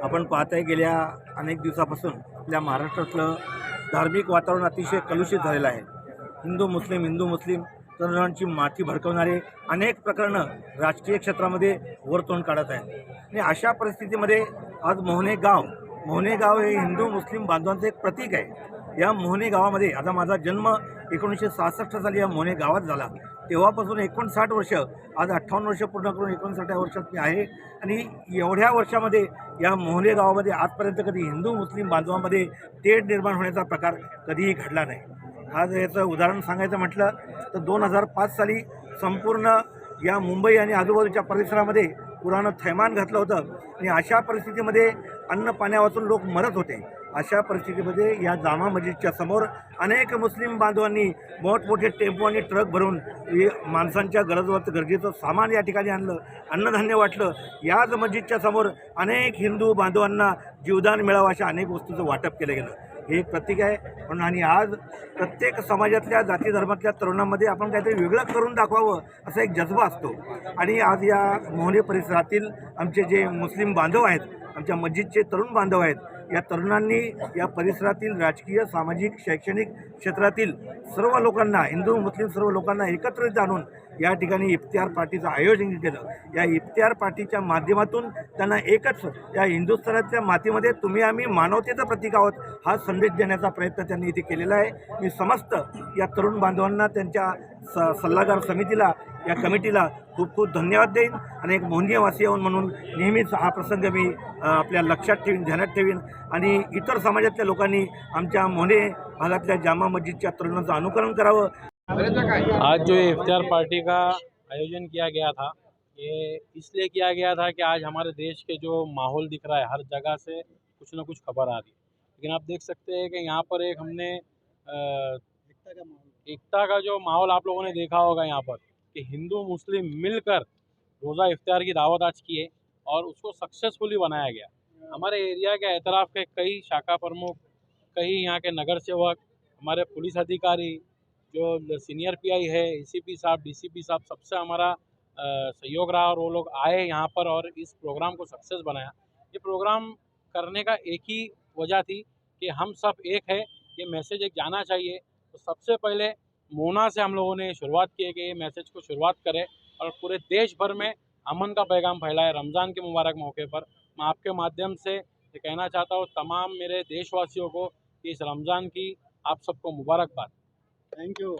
आपण पाहताय गेल्या अनेक दिवसापासून आपल्या महाराष्ट्रातलं धार्मिक वातावरण अतिशय कलुषित झालेलं आहे। हिंदू मुस्लिम तरुणांची माथी भडकवणारे अनेक प्रकरणं राजकीय क्षेत्रामध्ये वरतोंड काढत आहेत आणि अशा परिस्थितीमध्ये आज मोहने गाव हे हिंदू मुस्लिम बांधवांचं एक प्रतीक आहे। या मोहने गावामध्ये आता माझा जन्म 1966 साली या मोहने गावात झाला। तेव्हापासून 59 वर्ष, आज 58 वर्ष पूर्ण करून 59व्या वर्षात मी आहे आणि एवढ्या वर्षामध्ये या मोहने गावामध्ये आजपर्यंत कधी हिंदू मुस्लिम बांधवांमध्ये तेढ निर्माण होण्याचा प्रकार कधीही घडला नाही। आज याचं उदाहरण सांगायचं म्हटलं तर 2005 साली संपूर्ण या मुंबई आणि आजूबाजूच्या परिसरामध्ये पुरानं थैमान घातलं होतं आणि अशा परिस्थितीमध्ये अन्न पाण्यावाचून लोक मरत होते। अशा परिस्थितीमध्ये या जामा मस्जिदच्या समोर अनेक मुस्लिम बांधवांनी मोठमोठे टेम्पो आणि ट्रक भरून माणसांच्या गरजेचं सामान या ठिकाणी आणलं, अन्नधान्य वाटलं। याच मस्जिदच्या समोर अनेक हिंदू बांधवांना जीवदान मिळावं अशा अनेक वस्तूंचं वाटप केलं गेलं। हे एक प्रतीक आहे म्हणून आणि आज प्रत्येक समाजातल्या जाती धर्मातल्या तरुणांमध्ये आपण काहीतरी वेगळं करून दाखवावं असा एक जज्बा असतो आणि आज या मोहने परिसरातील आमचे जे मुस्लिम बांधव आहेत, आमच्या मस्जिदचे तरुण बांधव आहेत, या तरुणांनी या परिसरातील राजकीय, सामाजिक, शैक्षणिक क्षेत्रातील सर्व लोकांना, हिंदू मुस्लिम सर्व लोकांना एकत्रित आणून या ठिकाणी इफ्तियार पार्टीचं आयोजन केलं। या इफ्तियार पार्टीच्या माध्यमातून त्यांना एकच या हिंदुस्थानाच्या मातीमध्ये तुम्ही आम्ही मानवतेचं प्रतीक आहोत हा संदेश देण्याचा प्रयत्न त्यांनी इथे केलेला आहे। मी समस्त या तरुण बांधवांना, त्यांच्या सल्लागार समितीला, या कमिटीला खूप खूप धन्यवाद देईन आणि एक मोहनीयवासी म्हणून नेहमीच हा प्रसंग मी आपल्या लक्षात ठेवीन, ध्यानात ठेवीन आणि इतर समाजातल्या लोकांनी आमच्या मोहने भागातल्या जामा मस्जिदच्या तरुणांचं अनुकरण करावं। आज जो इफ्तार पार्टी का आयोजन किया गया था, ये इसलिए किया गया था कि आज हमारे देश के जो माहौल दिख रहा है, हर जगह से कुछ ना कुछ खबर आ रही है। लेकिन आप देख सकते हैं कि यहाँ पर एक हमने एकता का जो माहौल आप लोगों ने देखा होगा यहाँ पर कि हिंदू मुस्लिम मिलकर रोज़ा इफ्तार की दावत आज की है और उसको सक्सेसफुली बनाया गया। हमारे एरिया के एतराफ़ के कई शाखा प्रमुख, कई यहाँ के नगर सेवक, हमारे पुलिस अधिकारी, जो सीनियर पीआई है, एसीपी साहब, डीसीपी साहब, सबसे हमारा सहयोग रहा और वो लोग आए यहाँ पर और इस प्रोग्राम को सक्सेस बनाया। ये प्रोग्राम करने का एक ही वजह थी कि हम सब एक है, ये मैसेज एक जाना चाहिए। तो सबसे पहले मोना से हम लोगों ने शुरुआत की है कि ये मैसेज को शुरुआत करें और पूरे देश भर में अमन का पैगाम फैलाए। रमज़ान के मुबारक मौके पर मैं आपके माध्यम से ये कहना चाहता हूँ तमाम मेरे देशवासियों को कि इस रमज़ान की आप सबको मुबारकबाद। Thank you.